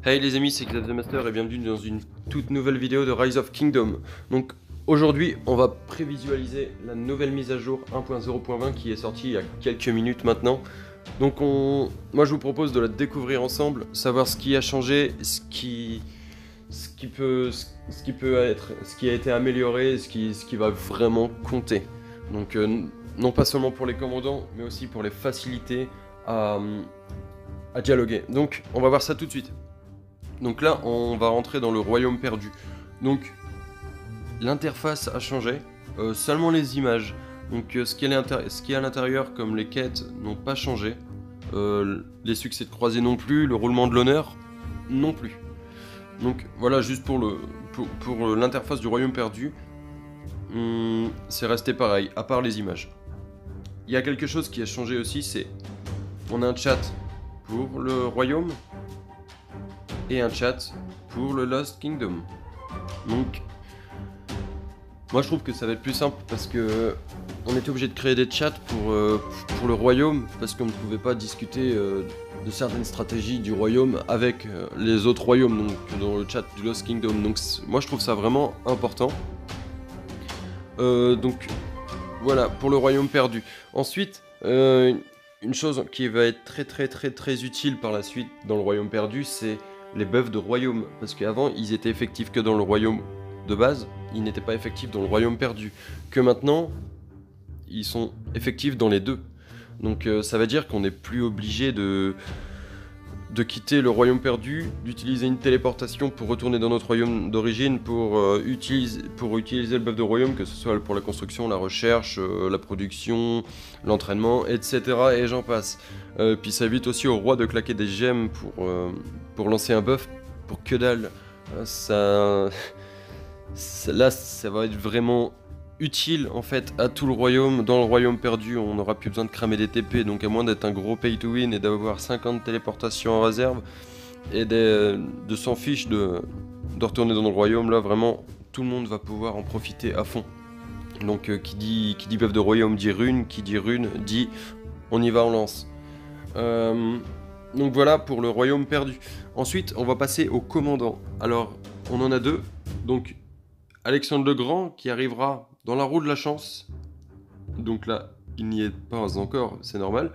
Hey les amis, c'est Clav the Master et bienvenue dans une toute nouvelle vidéo de Rise of Kingdom. Donc aujourd'hui, on va prévisualiser la nouvelle mise à jour 1.0.20 qui est sortie il y a quelques minutes maintenant. Donc moi je vous propose de la découvrir ensemble, savoir ce qui a changé, ce qui a été amélioré, ce qui va vraiment compter. Donc non pas seulement pour les commandants, mais aussi pour les faciliter à dialoguer. Donc on va voir ça tout de suite. Donc là, on va rentrer dans le royaume perdu. Donc, l'interface a changé, seulement les images. Donc, ce qui est à l'intérieur, comme les quêtes, n'ont pas changé. Les succès de croisée non plus, le roulement de l'honneur non plus. Donc, voilà, juste pour l'interface du royaume perdu, c'est resté pareil, à part les images. Il y a quelque chose qui a changé aussi, c'est on a un chat pour le royaume, et un chat pour le Lost Kingdom. Donc, moi je trouve que ça va être plus simple parce que on était obligé de créer des chats pour le royaume parce qu'on ne pouvait pas discuter de certaines stratégies du royaume avec les autres royaumes, donc dans le chat du Lost Kingdom. Donc moi je trouve ça vraiment important. Donc voilà pour le royaume perdu. Ensuite, une chose qui va être très utile par la suite dans le royaume perdu, c'est les buffs de royaume, parce qu'avant ils étaient effectifs que dans le royaume de base, ils n'étaient pas effectifs dans le royaume perdu, que maintenant ils sont effectifs dans les deux. Donc ça veut dire qu'on n'est plus obligé de quitter le royaume perdu, d'utiliser une téléportation pour retourner dans notre royaume d'origine pour utiliser le buff de royaume, que ce soit pour la construction, la recherche, la production, l'entraînement, etc. et j'en passe. Puis ça évite aussi au roi de claquer des gemmes pour lancer un buff pour que dalle. Là ça va être vraiment utile en fait à tout le royaume. Dans le royaume perdu, on n'aura plus besoin de cramer des TP, donc à moins d'être un gros pay to win et d'avoir 50 téléportations en réserve et de s'en fiche de retourner dans le royaume, là vraiment tout le monde va pouvoir en profiter à fond. Donc qui dit buff de royaume dit rune, qui dit rune dit on y va, on lance. Donc voilà pour le royaume perdu. Ensuite on va passer au commandant. Alors on en a deux, donc Alexandre le Grand qui arrivera dans la roue de la chance. Donc là, il n'y est pas encore, c'est normal.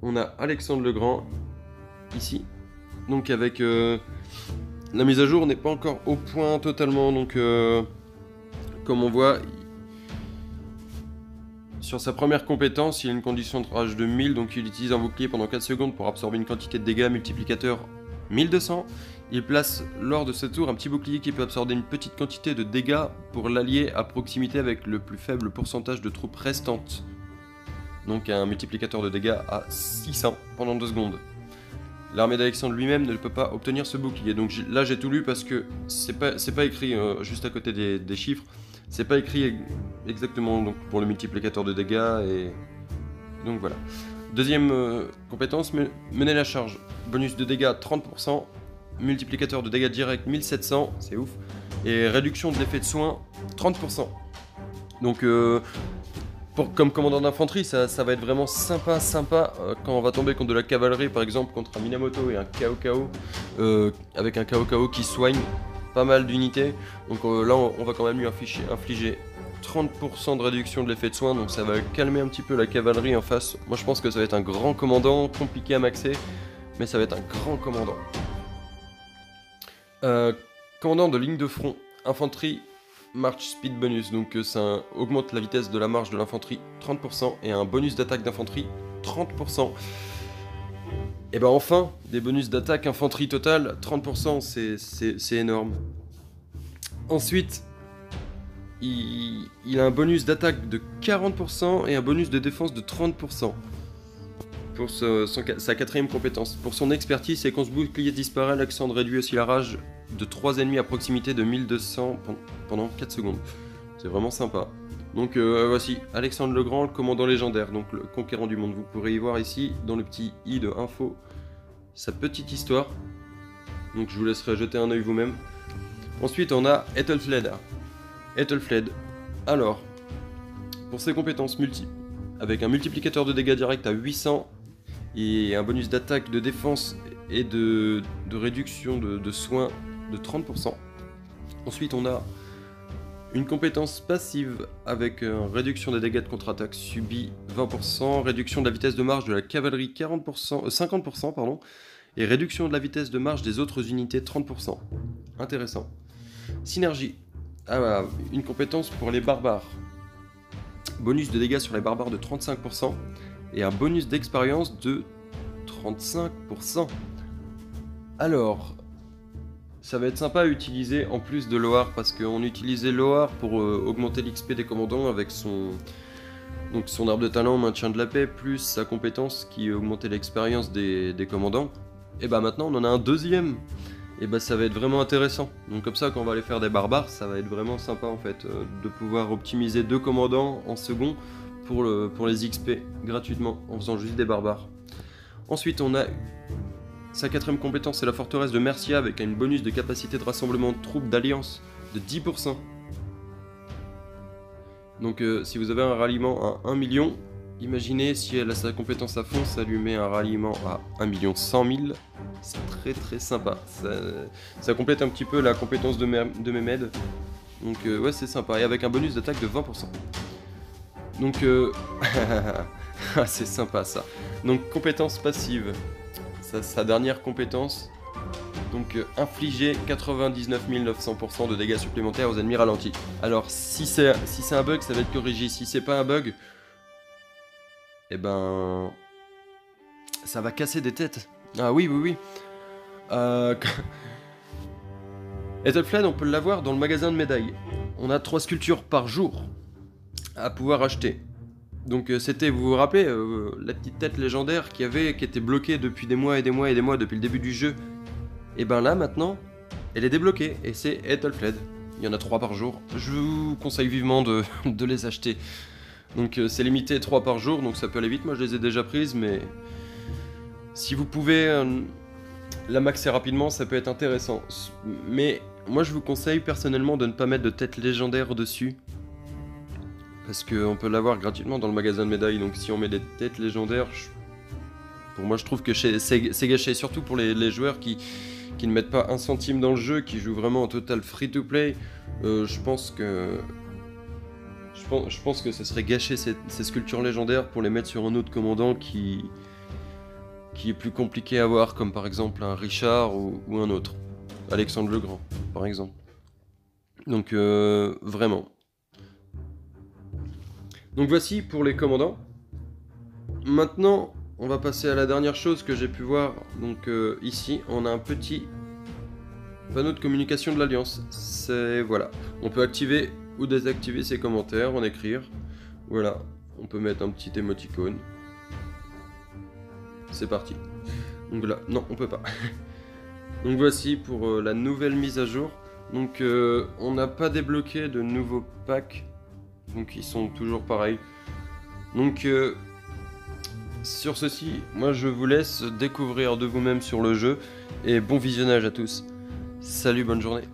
On a Alexandre le Grand ici. Donc avec la mise à jour n'est pas encore au point totalement. Donc comme on voit, sur sa première compétence, il a une condition de rage de 1000. Donc il utilise un bouclier pendant 4 secondes pour absorber une quantité de dégâts multiplicateur 1200. Il place lors de ce tour un petit bouclier qui peut absorber une petite quantité de dégâts pour l'allier à proximité avec le plus faible pourcentage de troupes restantes. Donc un multiplicateur de dégâts à 600 pendant 2 secondes. L'armée d'Alexandre lui-même ne peut pas obtenir ce bouclier. Donc là j'ai tout lu parce que c'est pas écrit juste à côté des chiffres. C'est pas écrit exactement donc, pour le multiplicateur de dégâts et... Donc voilà. Deuxième compétence, mener la charge. Bonus de dégâts 30%. Multiplicateur de dégâts directs 1700, c'est ouf, et réduction de l'effet de soins 30%. Donc comme commandant d'infanterie, ça va être vraiment sympa quand on va tomber contre de la cavalerie, par exemple contre un Minamoto et un Cao, avec un Cao qui soigne pas mal d'unités. Donc là on va quand même lui infliger 30% de réduction de l'effet de soins, donc ça va calmer un petit peu la cavalerie en face. Moi je pense que ça va être un grand commandant, compliqué à maxer, mais ça va être un grand commandant. Commandant de ligne de front, infanterie, march speed bonus, donc ça augmente la vitesse de la marche de l'infanterie 30% et un bonus d'attaque d'infanterie 30%. Et ben enfin, des bonus d'attaque infanterie totale 30%, c'est énorme. Ensuite, il a un bonus d'attaque de 40% et un bonus de défense de 30%. Pour sa quatrième compétence. Pour son expertise, et quand ce bouclier disparaît, Alexandre réduit aussi la rage de 3 ennemis à proximité de 1200 pendant 4 secondes. C'est vraiment sympa. Donc voici Alexandre le Grand, le commandant légendaire, donc le conquérant du monde. Vous pourrez y voir ici, dans le petit i de info, sa petite histoire. Donc je vous laisserai jeter un œil vous-même. Ensuite on a Ethelfled. Alors, pour ses compétences multiples, avec un multiplicateur de dégâts directs à 800, et un bonus d'attaque, de défense et de réduction de soins de 30%. Ensuite on a une compétence passive avec réduction des dégâts de contre-attaque subis 20%, réduction de la vitesse de marche de la cavalerie 50%, pardon, et réduction de la vitesse de marche des autres unités 30%. Intéressant. Synergie. Ah, voilà, une compétence pour les barbares. Bonus de dégâts sur les barbares de 35% et un bonus d'expérience de 35%. Alors, ça va être sympa à utiliser en plus de Loar, parce qu'on utilisait Loar pour augmenter l'XP des commandants avec son arbre de talent maintien de la paix, plus sa compétence qui augmentait l'expérience des commandants. Et bah maintenant on en a un deuxième, et bah ça va être vraiment intéressant. Donc comme ça quand on va aller faire des barbares, ça va être vraiment sympa en fait, de pouvoir optimiser 2 commandants en second pour les XP gratuitement, en faisant juste des barbares. Ensuite on a sa 4ème compétence, c'est la forteresse de Mercia avec une bonus de capacité de rassemblement de troupes d'alliance de 10%. Donc si vous avez un ralliement à 1 million, imaginez si elle a sa compétence à fond, ça lui met un ralliement à 1 100 000. C'est très sympa. Ça complète un petit peu la compétence de Mehmed. Donc ouais, c'est sympa. Et avec un bonus d'attaque de 20%. Donc c'est sympa ça. Donc compétence passive. Sa dernière compétence, donc infliger 99 900% de dégâts supplémentaires aux ennemis ralentis. Alors si c'est un bug, ça va être corrigé. Si c'est pas un bug, eh ben ça va casser des têtes. Ah oui. Ethelflaed, on peut l'avoir dans le magasin de médailles. On a 3 sculptures par jour à pouvoir acheter. Donc c'était, vous vous rappelez, la petite tête légendaire qui était bloquée depuis des mois depuis le début du jeu. Et ben là maintenant, elle est débloquée et c'est Ethelflaed. Il y en a 3 par jour. Je vous conseille vivement de les acheter. Donc c'est limité 3 par jour, donc ça peut aller vite. Moi je les ai déjà prises, mais si vous pouvez la maxer rapidement, ça peut être intéressant. Mais moi je vous conseille personnellement de ne pas mettre de tête légendaire dessus. Parce qu'on peut l'avoir gratuitement dans le magasin de médailles, donc si on met des têtes légendaires, pour moi je trouve que c'est gâché, surtout pour les joueurs qui ne mettent pas un centime dans le jeu, qui jouent vraiment en total free to play. Je pense que ce serait gâcher ces sculptures légendaires pour les mettre sur un autre commandant qui est plus compliqué à avoir, comme par exemple un Richard ou un autre, Alexandre le Grand par exemple. Donc vraiment. Donc voici pour les commandants. Maintenant, on va passer à la dernière chose que j'ai pu voir. Donc ici, on a un petit panneau de communication de l'Alliance. C'est voilà. On peut activer ou désactiver ses commentaires, en écrire. Voilà. On peut mettre un petit émoticône. C'est parti. Donc là, non, on peut pas. Donc voici pour la nouvelle mise à jour. Donc on n'a pas débloqué de nouveaux packs. Donc ils sont toujours pareils. Donc sur ceci, moi je vous laisse découvrir de vous-même sur le jeu. Et bon visionnage à tous. Salut, bonne journée.